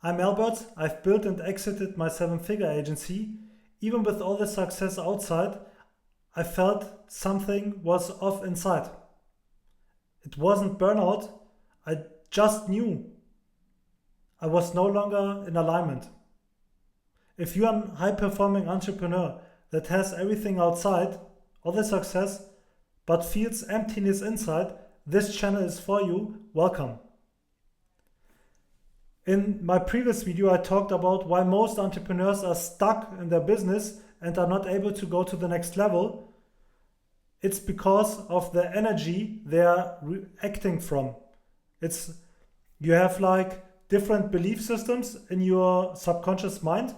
I'm Albert. I've built and exited my 7-figure agency. Even with all the success outside, I felt something was off inside. It wasn't burnout. I just knew I was no longer in alignment. If you are a high-performing entrepreneur that has everything outside, all the success, but feels emptiness inside, this channel is for you. Welcome. In my previous video, I talked about why most entrepreneurs are stuck in their business and are not able to go to the next level. It's because of the energy they are acting from. You have like different belief systems in your subconscious mind,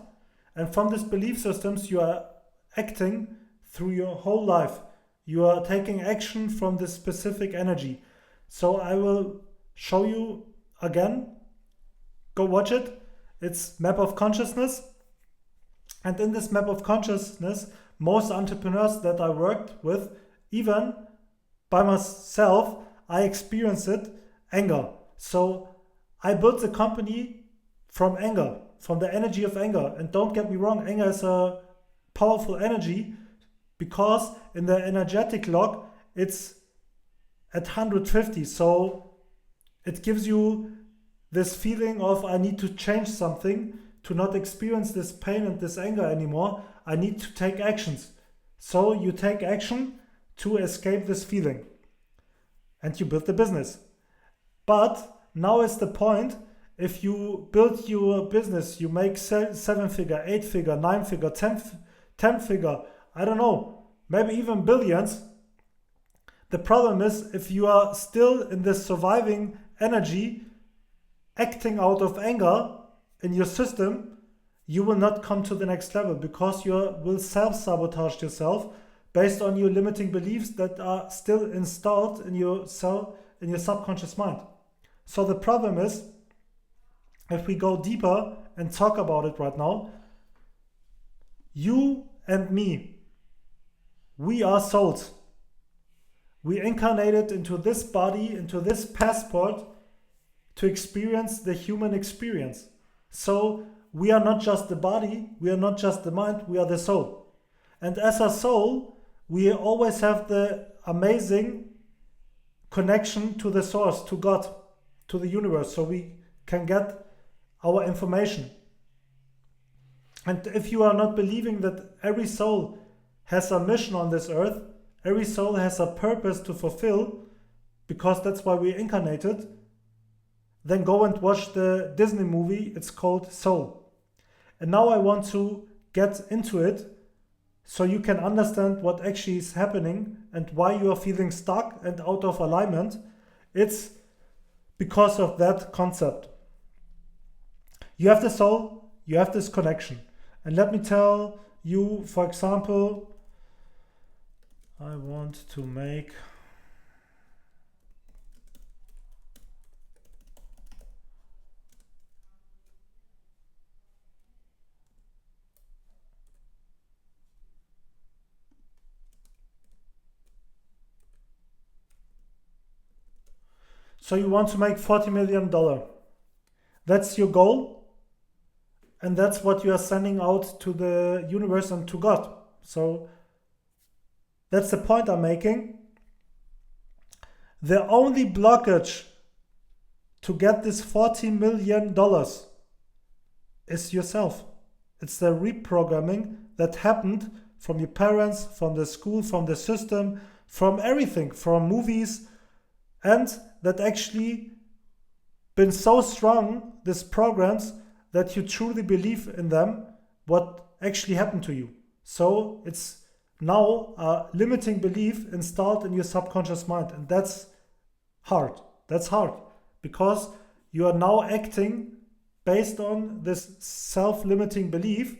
and from these belief systems you are acting through your whole life. You are taking action from this specific energy. So I will show you again. Go watch it. It's Map of Consciousness. And in this Map of Consciousness, most entrepreneurs that I worked with, even by myself, I experienced it, anger. So I built the company from anger, from the energy of anger. And don't get me wrong, anger is a powerful energy because in the energetic log, it's at 150. So it gives you this feeling of I need to change something to not experience this pain and this anger anymore. I need to take actions. So you take action to escape this feeling and you build the business. But now is the point, if you build your business, you make 7-figure, 8-figure, 9-figure, 10-figure, I don't know, maybe even billions. The problem is if you are still in this surviving energy, acting out of anger in your system, you will not come to the next level because you will self-sabotage yourself based on your limiting beliefs that are still installed in your subconscious mind. So the problem is, if we go deeper and talk about it right now, you and me, we are souls. We incarnated into this body, into this passport, to experience the human experience. So we are not just the body, we are not just the mind, we are the soul. And as a soul, we always have the amazing connection to the source, to God, to the universe, so we can get our information. And if you are not believing that every soul has a mission on this earth, every soul has a purpose to fulfill, because that's why we incarnated, then go and watch the Disney movie. It's called Soul. And now I want to get into it so you can understand what actually is happening and why you are feeling stuck and out of alignment. It's because of that concept. You have the soul, you have this connection. And let me tell you, for example, I want to make So you want to make $40 million. That's your goal. And that's what you are sending out to the universe and to God. So that's the point I'm making. The only blockage to get this $40 million is yourself. It's the reprogramming that happened from your parents, from the school, from the system, from everything, from movies, and that actually been so strong, these programs, that you truly believe in them, what actually happened to you. So it's now a limiting belief installed in your subconscious mind. And that's hard. That's hard because you are now acting based on this self-limiting belief,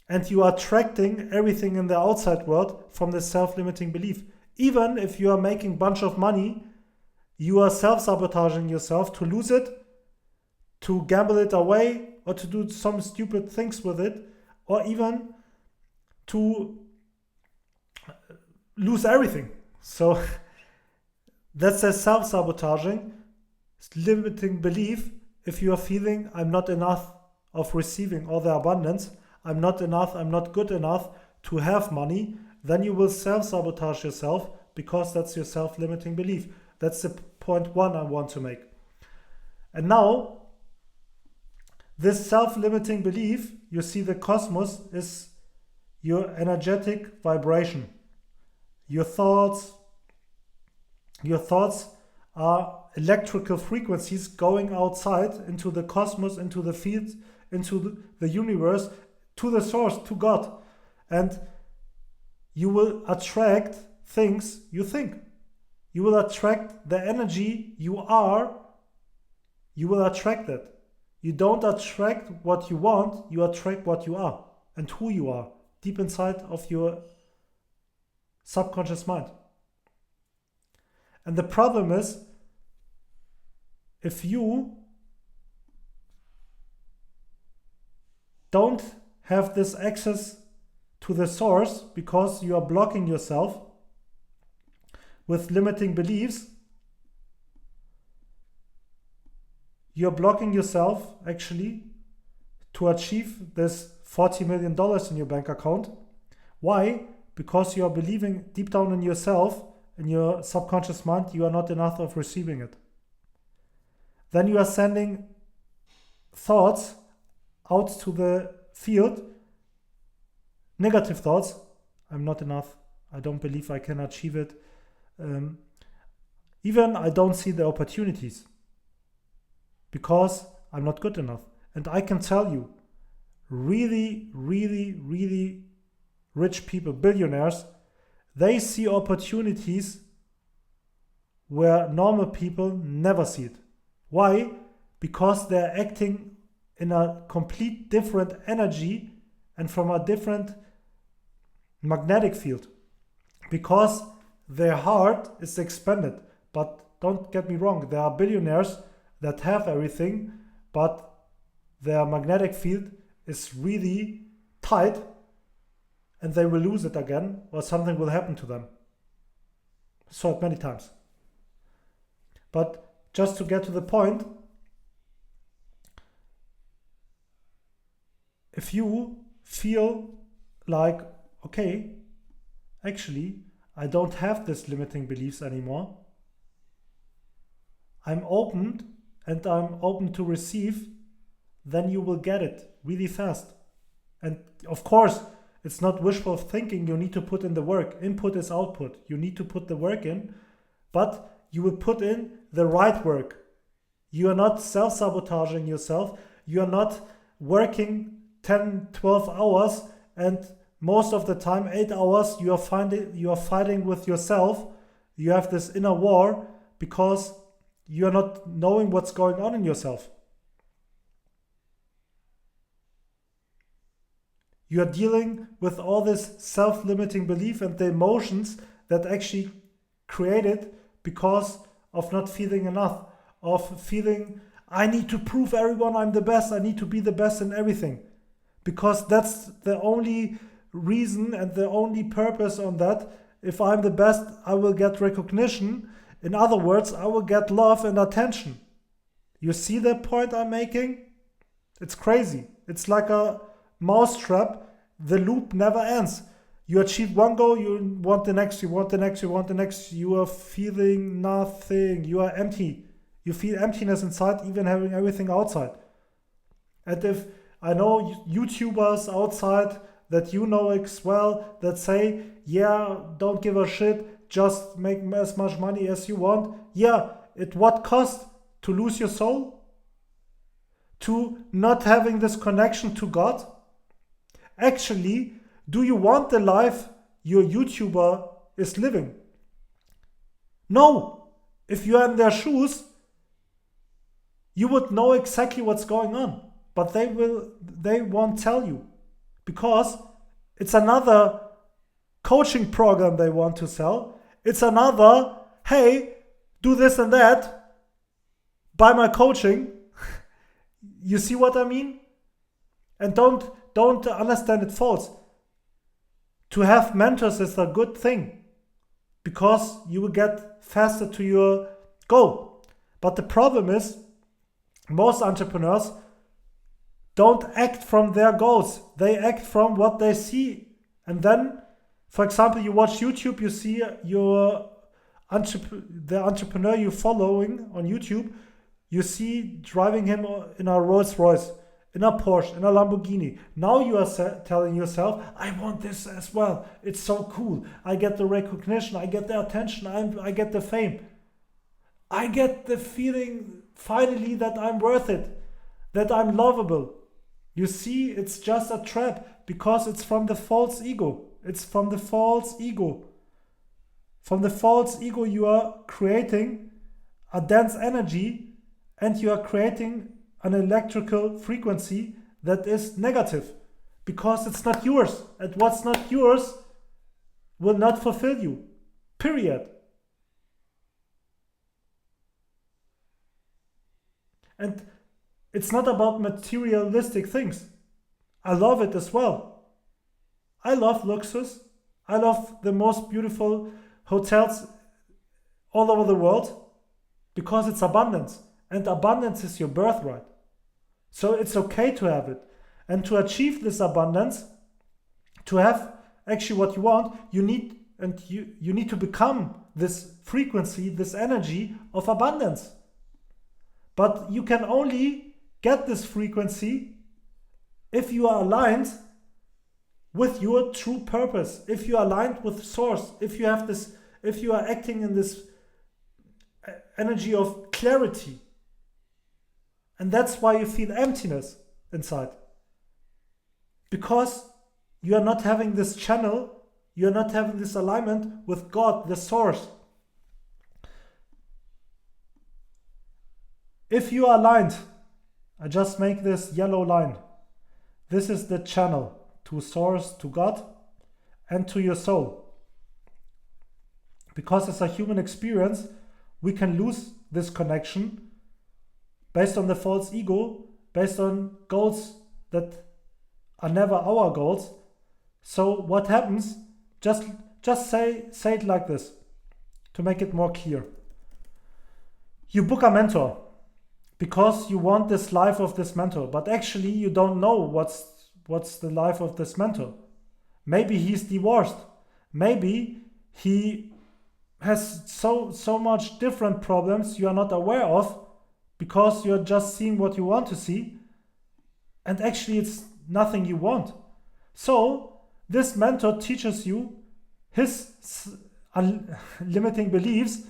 and you are attracting everything in the outside world from this self-limiting belief. Even if you are making a bunch of money, you are self-sabotaging yourself to lose it, to gamble it away, or to do some stupid things with it, or even to lose everything. So that's a self-sabotaging, limiting belief if you are feeling I'm not enough of receiving all the abundance, I'm not enough, I'm not good enough to have money, then you will self-sabotage yourself, because that's your self-limiting belief. That's the point one I want to make. And now, this self-limiting belief, you see the cosmos is your energetic vibration. Your thoughts are electrical frequencies going outside into the cosmos, into the field, into the universe, to the source, to God. And you will attract things you think. You will attract the energy you are. You will attract it. You don't attract what you want, you attract what you are and who you are deep inside of your subconscious mind. And the problem is, if you don't have this access to the source because you are blocking yourself with limiting beliefs, you're blocking yourself actually to achieve this $40 million in your bank account. Why? Because you are believing deep down in yourself, in your subconscious mind, you are not enough of receiving it. Then you are sending thoughts out to the field, negative thoughts. I'm not enough. I don't believe I can achieve it. Even I don't see the opportunities because I'm not good enough. And I can tell you, really, really, really rich people, billionaires, they see opportunities where normal people never see it. Why? Because they're acting in a complete different energy and from a different magnetic field. Because their heart is expanded. But don't get me wrong, there are billionaires that have everything, but their magnetic field is really tight and they will lose it again or something will happen to them. Saw it many times. But just to get to the point, if you feel like, okay, actually, I don't have this limiting beliefs anymore, I'm opened and I'm open to receive, then you will get it really fast. And of course, it's not wishful thinking. You need to put in the work. Input is output. You need to put the work in, but you will put in the right work. You are not self-sabotaging yourself. You are not working 10, 12 hours and most of the time 8 hours you are fighting with yourself. You have this inner war because you are not knowing what's going on in yourself. You are dealing with all this self-limiting belief and the emotions that actually created because of not feeling enough, of feeling I need to prove everyone I'm the best, I need to be the best in everything. Because that's the only reason and the only purpose on that. If I'm the best, I will get recognition. In other words, I will get love and attention. You see the point I'm making? It's crazy. It's like a mousetrap. The loop never ends. You achieve one goal, you want the next, you want the next, you want the next. You are feeling nothing. You are empty. You feel emptiness inside, even having everything outside. And if I know YouTubers outside that you know as well that say, yeah, don't give a shit, just make as much money as you want. Yeah, at what cost? To lose your soul? To not having this connection to God? Actually, do you want the life your YouTuber is living? No. If you are in their shoes, you would know exactly what's going on. But they won't tell you. Because it's another coaching program they want to sell. It's another, hey, do this and that. Buy my coaching. You see what I mean? And don't understand it false. To have mentors is a good thing because you will get faster to your goal. But the problem is, Most entrepreneurs don't act from their goals. They act from what they see. And then, for example, you watch YouTube, you see the entrepreneur you're following on YouTube, you see driving him in a Rolls Royce, in a Porsche, in a Lamborghini. Now you are telling yourself, I want this as well. It's so cool. I get the recognition, I get the attention, I get the fame. I get the feeling finally that I'm worth it, that I'm lovable. You see, it's just a trap because it's from the false ego. It's from the false ego. From the false ego, you are creating a dense energy and you are creating an electrical frequency that is negative because it's not yours. And what's not yours will not fulfill you. Period. And it's not about materialistic things. I love it as well. I love luxus. I love the most beautiful hotels all over the world because it's abundance. And abundance is your birthright. So it's okay to have it. And to achieve this abundance, to have actually what you want, you need to become this frequency, this energy of abundance. But you can only get this frequency if you are aligned with your true purpose, if you are aligned with source, if you are acting in this energy of clarity. And that's why you feel emptiness inside. Because you are not having this channel, you are not having this alignment with God, the source. If you are aligned, I just make this yellow line. This is the channel to source, to God, and to your soul. Because as a human experience, we can lose this connection based on the false ego, based on goals that are never our goals. So what happens? Just say it like this to make it more clear. You book a mentor because you want this life of this mentor, but actually you don't know what's the life of this mentor. Maybe he's divorced. Maybe he has so much different problems you are not aware of because you're just seeing what you want to see, and actually it's nothing you want. So this mentor teaches you his limiting beliefs,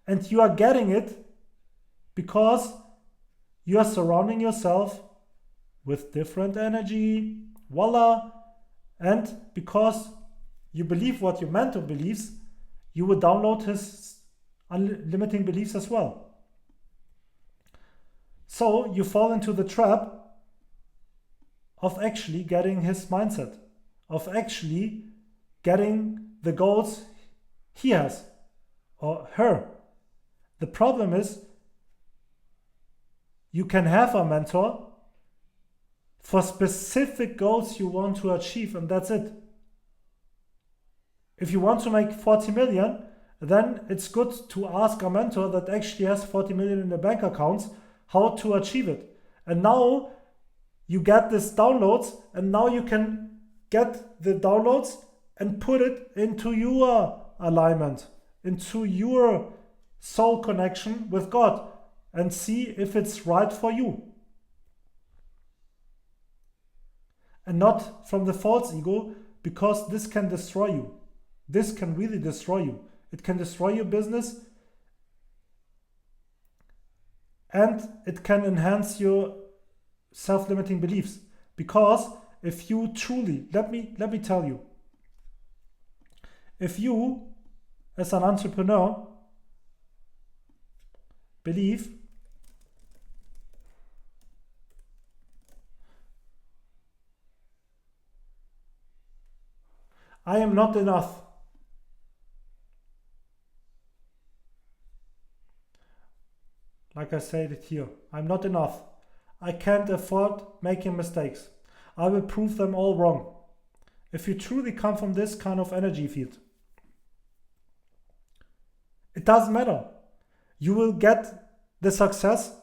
and you are getting it because you are surrounding yourself with different energy, voila, and because you believe what your mentor believes, you will download his limiting beliefs as well. So you fall into the trap of actually getting his mindset, of actually getting the goals he has or her. The problem is you can have a mentor for specific goals you want to achieve, and that's it. If you want to make 40 million, then it's good to ask a mentor that actually has 40 million in the bank accounts how to achieve it. And now you get this downloads, and now you can get the downloads and put it into your alignment, into your soul connection with God, and see if it's right for you. And not from the false ego, because this can destroy you. This can really destroy you. It can destroy your business, and it can enhance your self-limiting beliefs. Because if you truly, let me tell you, if you as an entrepreneur believe I am not enough, like I said it here, I'm not enough, I can't afford making mistakes, I will prove them all wrong. If you truly come from this kind of energy field, it doesn't matter. You will get the success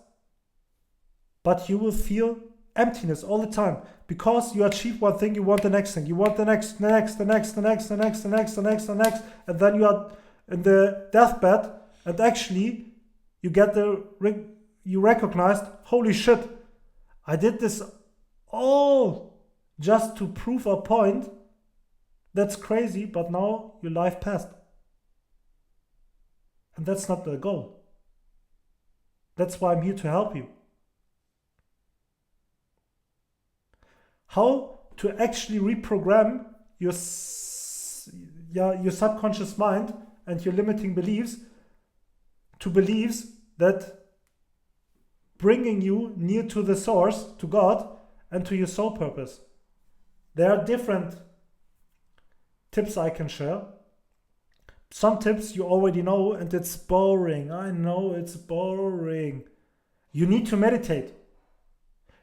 but you will feel emptiness all the time because you achieve one thing, you want the next thing, you want the next, and then you are in the deathbed, and actually you recognized, holy shit, I did this all just to prove a point. That's crazy, but now your life passed. And that's not the goal. That's why I'm here to help you. How to actually reprogram your subconscious mind and your limiting beliefs to beliefs that bringing you near to the source, to God, and to your soul purpose. There are different tips I can share. Some tips you already know, and it's boring. I know it's boring. You need to meditate.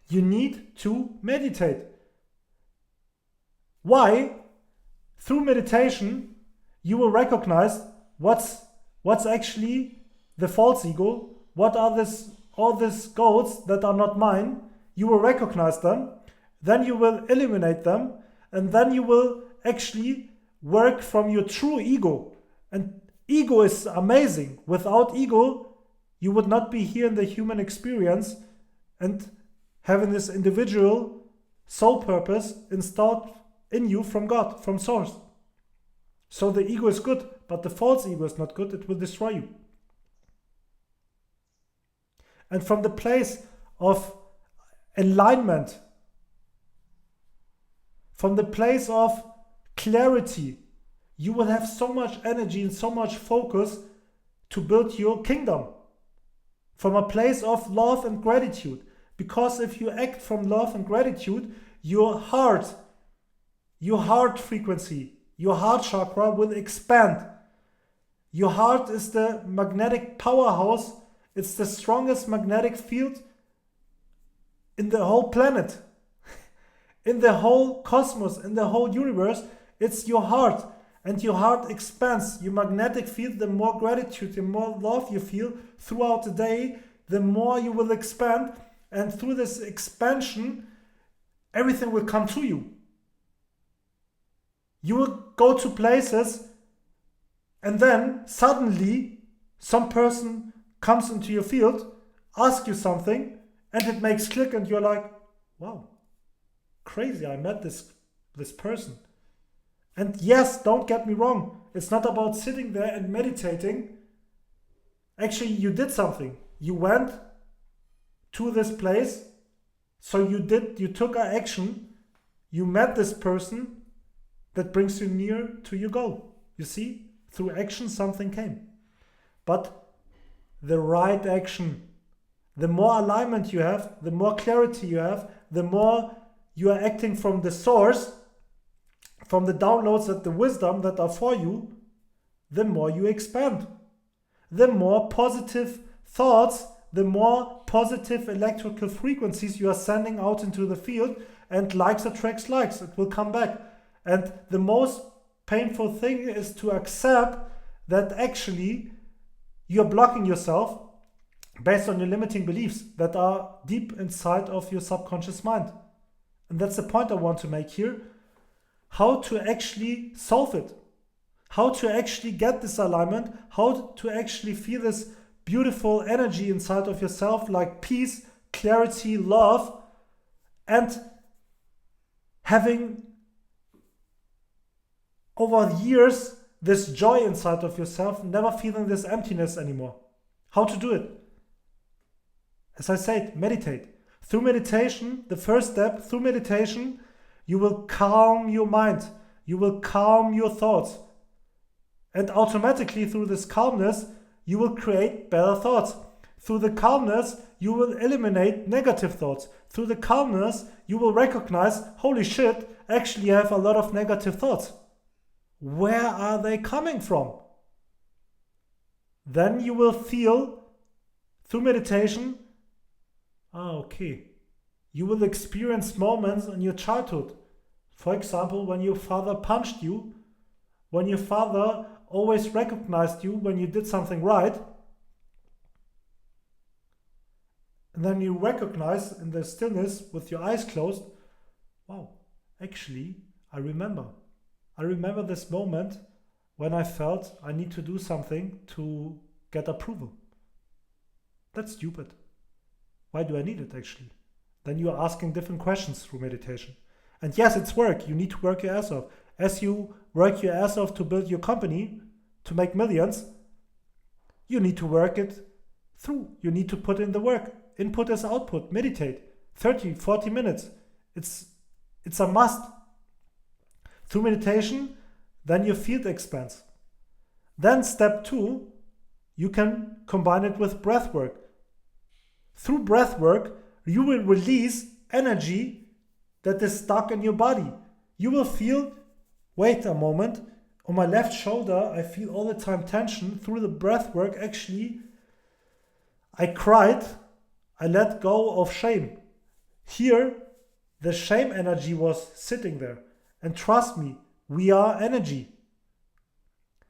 You need to meditate. Why? Through meditation, you will recognize what's actually the false ego, what are all these goals that are not mine. You will recognize them, then you will eliminate them, and then you will actually work from your true ego. And ego is amazing. Without ego, you would not be here in the human experience and having this individual soul purpose installed in you from God, from source. So the ego is good, but the false ego is not good. It will destroy you. And from the place of alignment, from the place of clarity, you will have so much energy and so much focus to build your kingdom. From a place of love and gratitude. Because if you act from love and gratitude, your heart frequency, your heart chakra will expand. Your heart is the magnetic powerhouse. It's the strongest magnetic field in the whole planet, in the whole cosmos, in the whole universe. It's your heart, and your heart expands. Your magnetic field, the more gratitude, the more love you feel throughout the day, the more you will expand. And through this expansion, everything will come to you. You will go to places, and then suddenly some person comes into your field, asks you something, and it makes click, and you're like, wow, crazy, I met this person. And yes, don't get me wrong, it's not about sitting there and meditating. Actually, you did something. You went to this place, so you took an action, you met this person that brings you near to your goal. You see, through action something came. But the right action, the more alignment you have, the more clarity you have, the more you are acting from the source, from the downloads and the wisdom that are for you, the more you expand. The more positive thoughts, the more positive electrical frequencies you are sending out into the field, and likes attracts likes. It will come back. And the most painful thing is to accept that actually you're blocking yourself based on your limiting beliefs that are deep inside of your subconscious mind. And that's the point I want to make here. How to actually solve it. How to actually get this alignment. How to actually feel this beautiful energy inside of yourself, like peace, clarity, love, and having over years this joy inside of yourself, never feeling this emptiness anymore. How to do it? As I said, meditate. Through meditation, the first step, through meditation, you will calm your mind. You will calm your thoughts. And automatically through this calmness, you will create better thoughts. Through the calmness, you will eliminate negative thoughts. Through the calmness, you will recognize, holy shit, actually I have a lot of negative thoughts. Where are they coming from? Then you will feel, through meditation, okay, you will experience moments in your childhood. For example, when your father punched you, when your father always recognized you when you did something right. And then you recognize in the stillness with your eyes closed, wow, actually, I remember. I remember this moment when I felt I need to do something to get approval. That's stupid. Why do I need it actually? Then you are asking different questions through meditation. And yes, it's work. You need to work your ass off. As you work your ass off to build your company, to make millions, you need to work it through. You need to put in the work. Input as output. Meditate. 30, 40 minutes. It's a must. Through meditation, then your field expands. Then step 2, you can combine it with breath work. Through breath work, you will release energy that is stuck in your body. You will feel, wait a moment, on my left shoulder, I feel all the time tension. Through the breath work, actually, I cried, I let go of shame. Here, the shame energy was sitting there. And trust me, we are energy.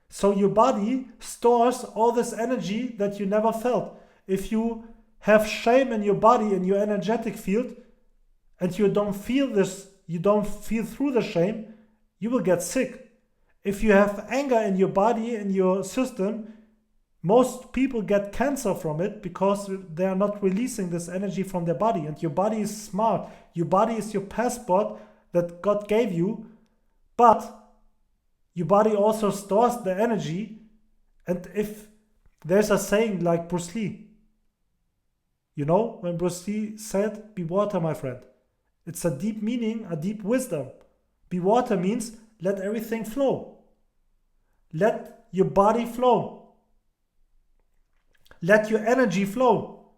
So your body stores all this energy that you never felt. If you have shame in your body, in your energetic field, and you don't feel this, you don't feel through the shame, you will get sick. If you have anger in your body, in your system, most people get cancer from it because they are not releasing this energy from their body. And your body is smart. Your body is your passport that God gave you, but your body also stores the energy. And if there's a saying like Bruce Lee, you know, when Bruce Lee said, be water, my friend. It's a deep meaning, a deep wisdom. Be water means let everything flow. Let your body flow. Let your energy flow.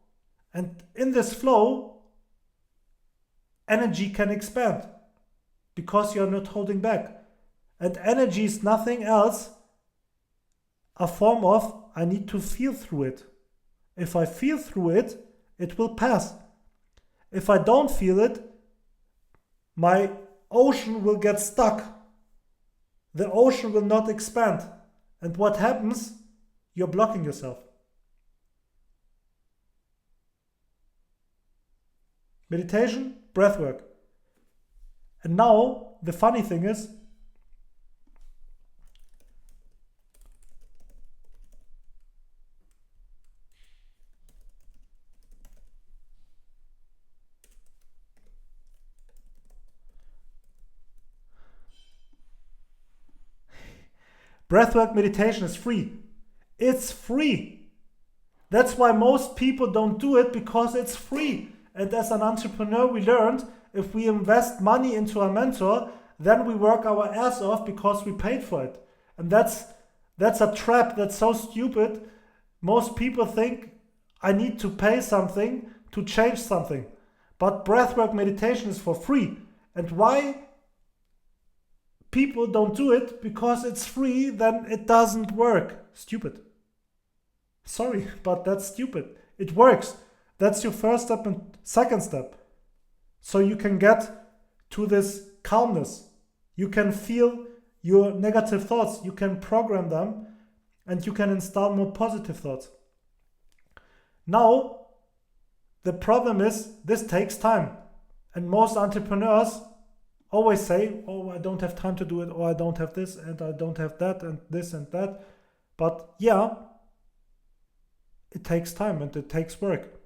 And in this flow, energy can expand because you're not holding back. And energy is nothing else a form of I need to feel through it. If I feel through it, it will pass. If I don't feel it, my ocean will get stuck. The ocean will not expand. And what happens? You're blocking yourself. Meditation, breath work. And now, the funny thing is, breathwork meditation is free. It's free. That's why most people don't do it, because it's free. And as an entrepreneur, we learned if we invest money into a mentor, then we work our ass off because we paid for it. And that's a trap. That's so stupid. Most people think I need to pay something to change something. But breathwork meditation is for free. And why people don't do it? Because it's free, then it doesn't work. Stupid. Sorry, but that's stupid. It works. That's your first step and second step. So you can get to this calmness. You can feel your negative thoughts. You can program them and you can install more positive thoughts. Now, the problem is this takes time. And most entrepreneurs always say, oh, I don't have time to do it, or I don't have this, and I don't have that, and this and that. But yeah, it takes time and it takes work.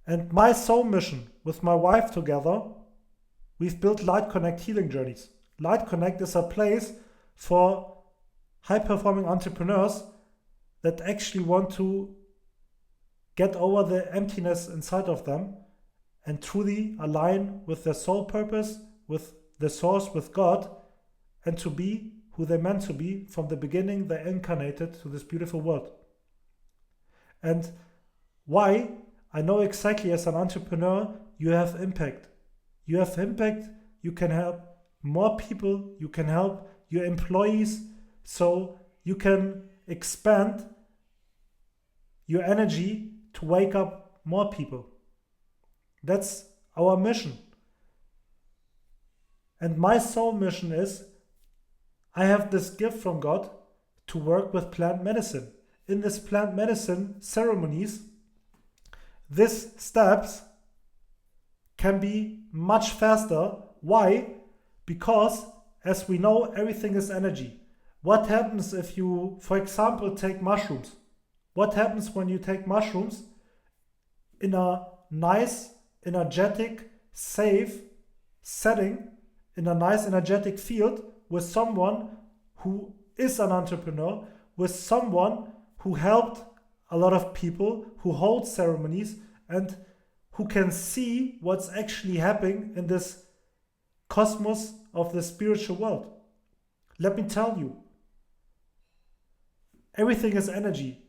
And my soul mission with my wife together, we've built Light Connect Healing Journeys. Light Connect is a place for high-performing entrepreneurs that actually want to get over the emptiness inside of them and truly align with their soul purpose, with the source, with God, and to be who they're meant to be from the beginning they incarnated to this beautiful world. And why? I know exactly, as an entrepreneur, you have impact. You have impact, you can help more people, you can help your employees, so you can expand your energy to wake up more people. That's our mission. And my soul mission is, I have this gift from God to work with plant medicine. In this plant medicine ceremonies, these steps can be much faster. Why? Because, as we know, everything is energy. What happens if you, for example, take mushrooms? What happens when you take mushrooms in a nice, energetic, safe setting, in a nice, energetic field with someone who is an entrepreneur, with someone who helped a lot of people, who holds ceremonies, and who can see what's actually happening in this cosmos of the spiritual world? Let me tell you, everything is energy.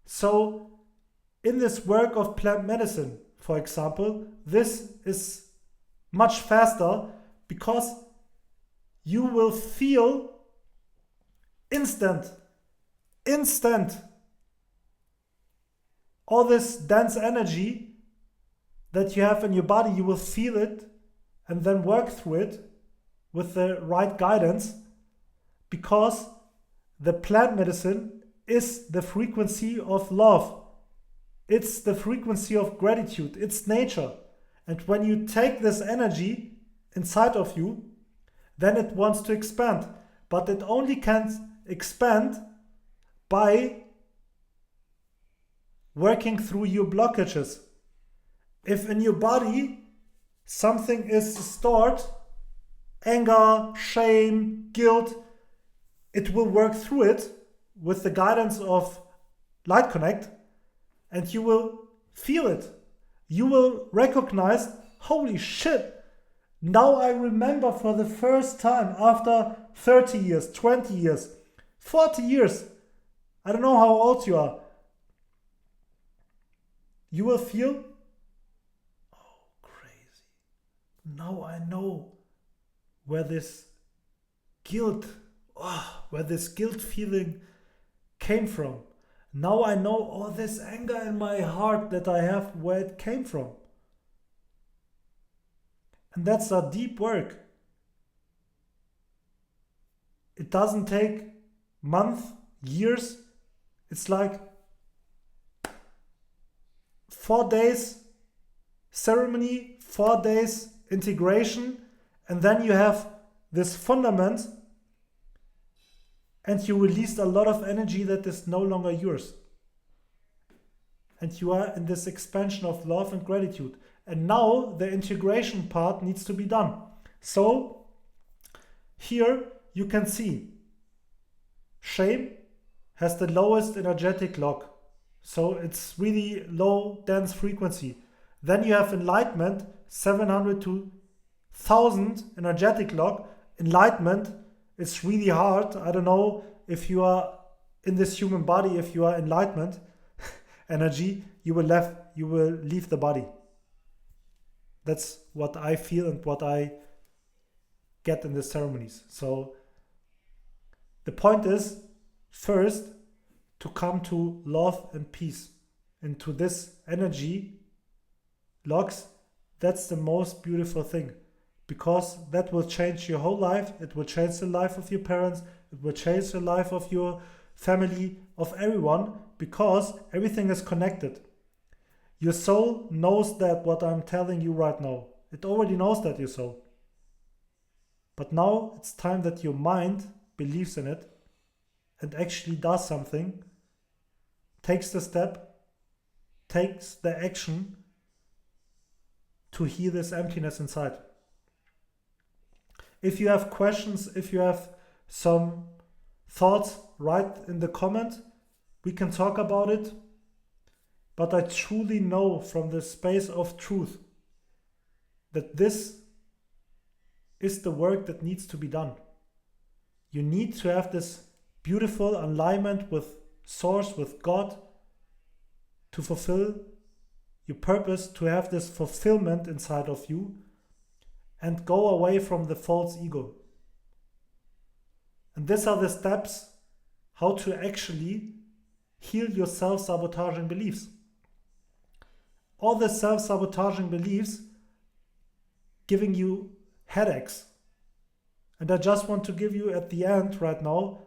So in this work of plant medicine, for example, this is much faster because you will feel instant all this dense energy that you have in your body. You will feel it and then work through it with the right guidance, because the plant medicine is the frequency of love. It's the frequency of gratitude. It's nature. And when you take this energy inside of you, then it wants to expand. But it only can expand by working through your blockages. If in your body something is stored, anger, shame, guilt, it will work through it with the guidance of Light Connect, and you will feel it. You will recognize, holy shit, now I remember for the first time after 30 years, 20 years, 40 years, I don't know how old you are, you will feel, oh, crazy. Now I know where this guilt feeling came from. Now I know all this anger in my heart that I have, where it came from. And that's a deep work. It doesn't take months, years. It's like 4 days ceremony, 4 days integration, and then you have this fundament, and you released a lot of energy that is no longer yours. And you are in this expansion of love and gratitude. And now the integration part needs to be done. So here you can see shame has the lowest energetic lock. So it's really low, dense frequency. Then you have enlightenment, 700 to 1000 energetic lock. Enlightenment is really hard. I don't know if you are in this human body, if you are enlightenment energy, you will leave the body. That's what I feel and what I get in the ceremonies. So the point is, first, to come to love and peace, into this energy locks. That's the most beautiful thing, because that will change your whole life. It will change the life of your parents. It will change the life of your family, of everyone, because everything is connected. Your soul knows that what I'm telling you right now. It already knows that, your soul. But now it's time that your mind believes in it and actually does something, takes the step, takes the action to heal this emptiness inside. If you have questions, if you have some thoughts, write in the comment. We can talk about it. But I truly know from the space of truth that this is the work that needs to be done. You need to have this beautiful alignment with Source, with God, to fulfill your purpose, to have this fulfillment inside of you, and go away from the false ego. And these are the steps how to actually heal your self-sabotaging beliefs. All the self-sabotaging beliefs giving you headaches. And I just want to give you at the end right now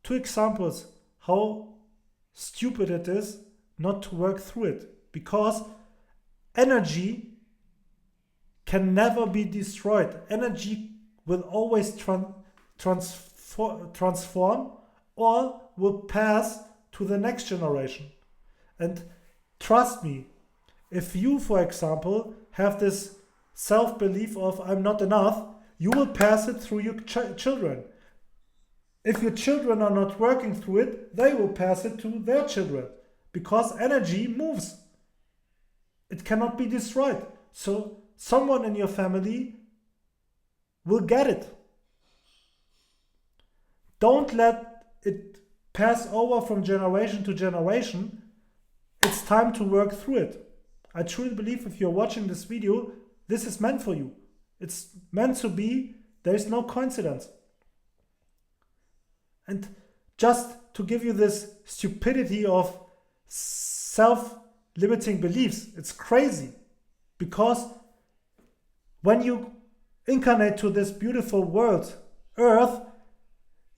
2 examples how stupid it is not to work through it. Because energy can never be destroyed. Energy will always transform or will pass to the next generation. And trust me, if you, for example, have this self-belief of I'm not enough, you will pass it through your children. If your children are not working through it, they will pass it to their children, because energy moves. It cannot be destroyed. So someone in your family will get it. Don't let it pass over from generation to generation. It's time to work through it. I truly believe if you're watching this video, this is meant for you. It's meant to be. There is no coincidence. And just to give you this stupidity of self-limiting beliefs, it's crazy. Because when you incarnate to this beautiful world, Earth,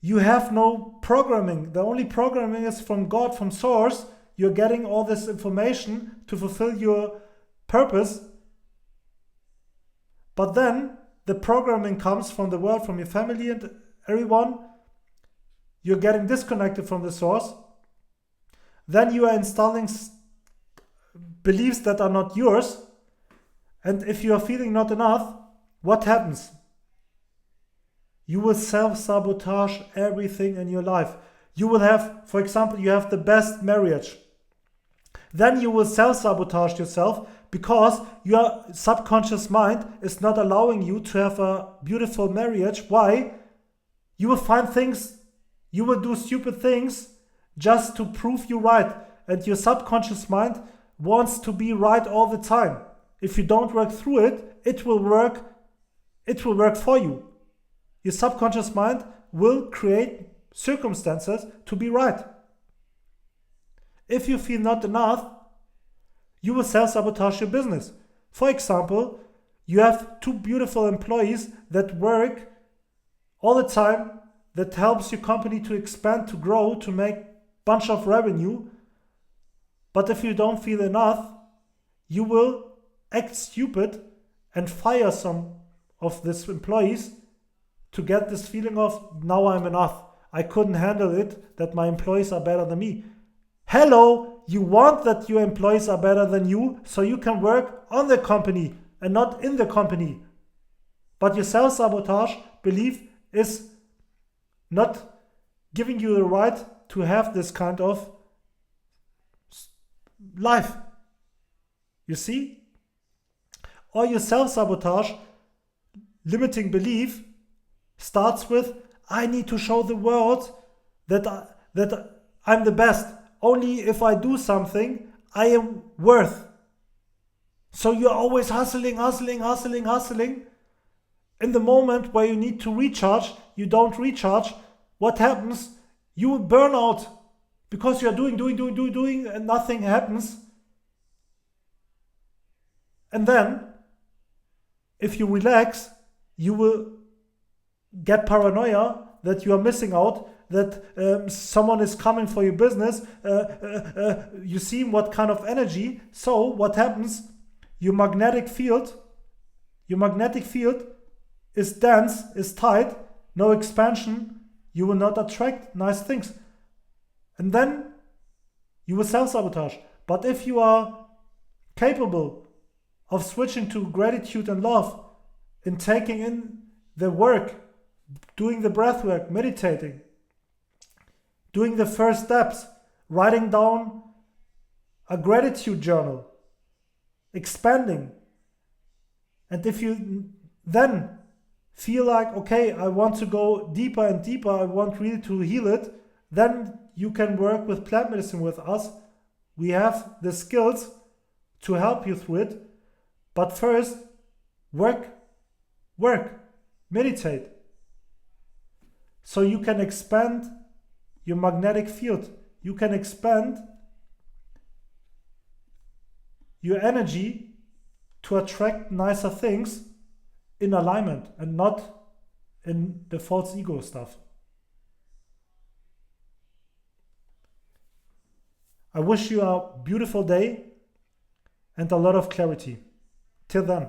you have no programming. The only programming is from God, from Source. You're getting all this information to fulfill your purpose. But then the programming comes from the world, from your family and everyone. You're getting disconnected from the source. Then you are installing beliefs that are not yours. And if you are feeling not enough, what happens? You will self-sabotage everything in your life. You will have, for example, you have the best marriage. Then you will self-sabotage yourself because your subconscious mind is not allowing you to have a beautiful marriage. Why? You will find things, you will do stupid things just to prove you right. And your subconscious mind wants to be right all the time. If you don't work through it, it will work for you. Your subconscious mind will create circumstances to be right. If you feel not enough, you will self-sabotage your business. For example, you have 2 beautiful employees that work all the time, that helps your company to expand, to grow, to make a bunch of revenue. But if you don't feel enough, you will act stupid and fire some of these employees to get this feeling of, now I'm enough. I couldn't handle it, that my employees are better than me. Hello, you want that your employees are better than you so you can work on the company and not in the company. But your self-sabotage belief is not giving you the right to have this kind of life. You see? Or your self-sabotage limiting belief starts with, I need to show the world that I'm the best. Only if I do something, I am worth. So you're always hustling. In the moment where you need to recharge, you don't recharge. What happens? You will burn out because you're doing and nothing happens. And then, if you relax, you will get paranoia that you are missing out, that someone is coming for your business. You see what kind of energy. So what happens? Your magnetic field is dense, is tight, no expansion. You will not attract nice things. And then you will self-sabotage. But if you are capable of switching to gratitude and love, in taking in the work, doing the breath work, meditating, doing the first steps, writing down a gratitude journal, expanding. And if you then feel like, okay, I want to go deeper and deeper, I want really to heal it, then you can work with plant medicine with us. We have the skills to help you through it. But first, work, meditate. So you can expand your magnetic field. You can expand your energy to attract nicer things in alignment and not in the false ego stuff. I wish you a beautiful day. and a lot of clarity. Till then.